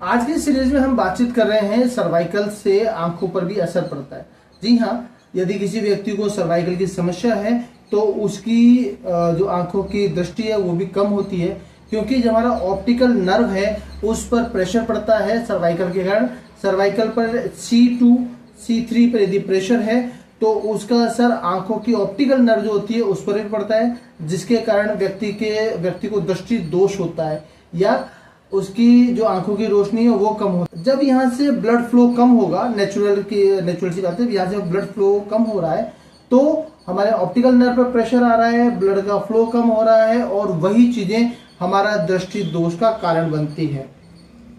आज की सीरीज में हम बातचीत कर रहे हैं सर्वाइकल से आंखों पर भी असर पड़ता है। जी हाँ, यदि किसी व्यक्ति को सर्वाइकल की समस्या है तो उसकी जो आंखों की दृष्टि है वो भी कम होती है, क्योंकि जो हमारा ऑप्टिकल नर्व है उस पर प्रेशर पड़ता है सर्वाइकल के कारण। सर्वाइकल पर C2 C3 पर यदि प्रेशर है तो उसका असर आंखों की ऑप्टिकल नर्व जो होती है उस पर भी पड़ता है, जिसके कारण व्यक्ति को दृष्टि दोष होता है या उसकी जो आंखों की रोशनी है वो कम होती है। जब यहाँ से ब्लड फ्लो कम होगा, नेचुरल सी बात है, यहाँ से ब्लड फ्लो कम हो रहा है तो हमारे ऑप्टिकल नर्व पर प्रेशर आ रहा है, ब्लड का फ्लो कम हो रहा है और वही चीजें हमारा दृष्टि दोष का कारण बनती है।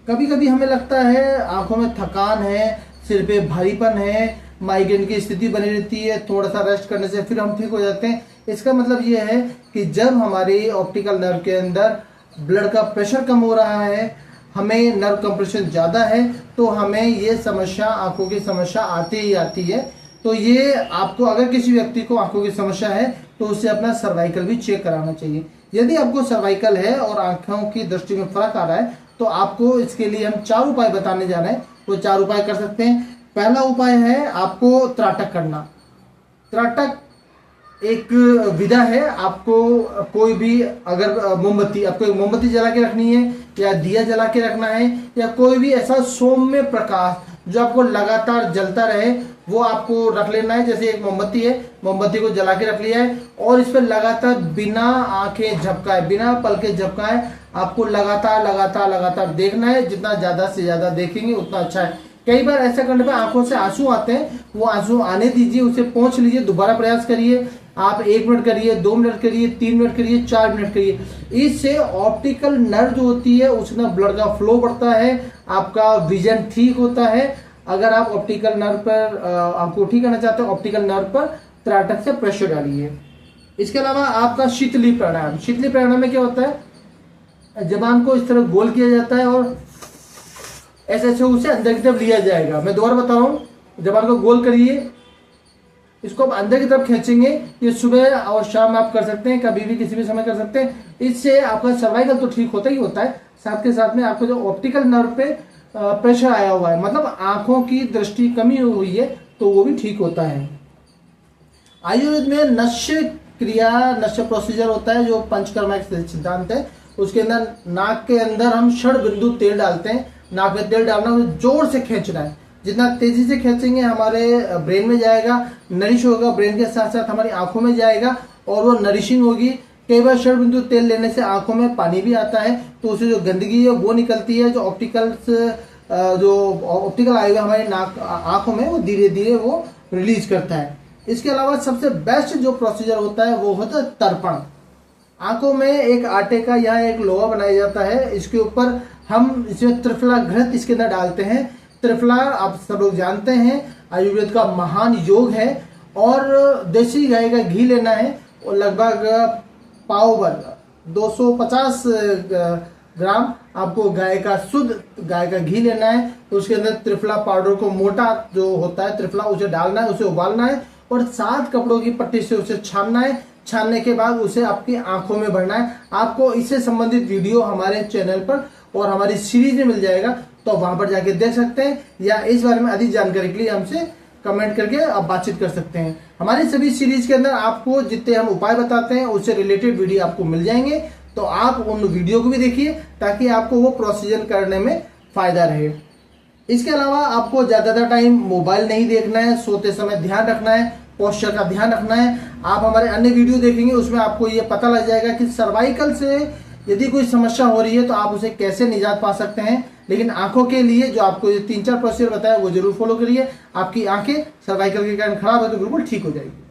कभी कभी हमें लगता है आंखों में थकान है, सिर पे भारीपन है, माइग्रेन की स्थिति बनी रहती है, थोड़ा सा रेस्ट करने से फिर हम ठीक हो जाते हैं। इसका मतलब ये है कि जब हमारे ऑप्टिकल नर्व के अंदर ब्लड का प्रेशर कम हो रहा है, हमें नर्व कंप्रेशन ज़्यादा है, तो हमें ये समस्या, आंखों की समस्या आती ही आती है। तो ये आपको, अगर किसी व्यक्ति को आंखों की समस्या है तो उसे अपना सर्वाइकल भी चेक कराना चाहिए। यदि आपको सर्वाइकल है और आंखों की दृष्टि में फर्क आ रहा है तो आपको इसके लिए हम 4 उपाय बताने जा रहे हैं। वो 4 उपाय कर सकते हैं। पहला उपाय है आपको त्राटक करना। त्राटक एक विधा है। आपको कोई भी, अगर मोमबत्ती, आपको एक मोमबत्ती जला के रखनी है या दिया जला के रखना है या कोई भी ऐसा सौम्य प्रकाश जो आपको लगातार जलता रहे वो आपको रख लेना है। जैसे एक मोमबत्ती है, मोमबत्ती को जला के रख लिया है और इस पर लगातार बिना आंखें झपकाए, बिना पलके झपकाए आपको लगातार देखना है। जितना ज्यादा से ज्यादा देखेंगे उतना अच्छा है। कई बार ऐसा करने पर आंखों से आंसू आते हैं, वो आंसू आने दीजिए, उसे पोंछ लीजिए, दोबारा प्रयास करिए। आप 1 मिनट करिए, 2 मिनट करिए, 3 मिनट करिए, 4 मिनट करिए। इससे ऑप्टिकल नर्व जो होती है उसमें ब्लड का फ्लो बढ़ता है, आपका विजन ठीक होता है। अगर आप ऑप्टिकल नर्व पर आपको ठीक करना चाहते हो, ऑप्टिकल नर्व पर त्राटक से प्रेशर डालिए। इसके अलावा आपका शीतली प्राणायाम। शीतली प्राणायाम में क्या होता है, जबान को इस तरह गोल किया जाता है और ऐसे उसे अंदर की तरफ लिया जाएगा। मैं दोबारा बता रहा हूँ, जबान को गोल करिए, इसको आप अंदर की तरफ खींचेंगे। ये सुबह और शाम आप कर सकते हैं, कभी भी किसी भी समय कर सकते हैं। इससे आपका सर्वाइकल तो ठीक होता ही होता है, साथ के साथ में आपको जो ऑप्टिकल नर्व पे प्रेशर आया हुआ है, मतलब आंखों की दृष्टि कमी हुई है, तो वो भी ठीक होता है। आयुर्वेद में नश्य प्रोसीजर होता है जो पंचकर्मा सिद्धांत है। उसके अंदर नाक के अंदर हम 6 बिंदु तेल डालते हैं। नाक में तेल डालना, जोर से खींचना है। जितना तेजी से खींचेंगे हमारे ब्रेन में जाएगा, नरिश होगा, ब्रेन के साथ साथ हमारी आंखों में जाएगा और वो नरिशिंग होगी। कई बार 6 बिंदु तेल लेने से आंखों में पानी भी आता है, तो उससे जो गंदगी है वो निकलती है। जो ऑप्टिकल आएगा हमारी आंखों में, वो धीरे धीरे वो रिलीज करता है। इसके अलावा सबसे बेस्ट जो प्रोसीजर होता है वो होता है तर्पण। आंखों में एक आटे का यहाँ एक लोहा बनाया जाता है, इसके ऊपर हम इसमें त्रिफला घृत इसके अंदर डालते हैं। त्रिफला आप सब लोग जानते हैं आयुर्वेद का महान योग है। और देसी गाय का घी लेना है और लगभग पाव भर 250 ग्राम आपको शुद्ध गाय का घी लेना है। तो उसके अंदर त्रिफला पाउडर को, मोटा जो होता है त्रिफला, उसे डालना है, उसे उबालना है और 7 कपड़ों की पट्टी से उसे छानना है। छानने के बाद उसे आपकी आंखों में भरना है। आपको इससे संबंधित वीडियो हमारे चैनल पर और हमारी सीरीज में मिल जाएगा, तो वहां पर जाके देख सकते हैं या इस बारे में अधिक जानकारी के लिए हमसे कमेंट करके आप बातचीत कर सकते हैं। हमारी सभी सीरीज के अंदर आपको जितने हम उपाय बताते हैं उससे रिलेटेड वीडियो आपको मिल जाएंगे, तो आप उन वीडियो को भी देखिए ताकि आपको वो प्रोसीजर करने में फायदा रहे। इसके अलावा आपको ज्यादातर टाइम मोबाइल नहीं देखना है, सोते समय ध्यान रखना है, पोस्चर का ध्यान रखना है। आप हमारे अन्य वीडियो देखेंगे, उसमें आपको ये पता लग जाएगा कि सर्वाइकल से यदि कोई समस्या हो रही है तो आप उसे कैसे निजात पा सकते हैं। लेकिन आंखों के लिए जो आपको ये 3-4 प्रोसीजर बताया वो जरूर फॉलो करिए। आपकी आंखें सर्वाइकल के कारण खराब है तो बिल्कुल ठीक हो जाएगी।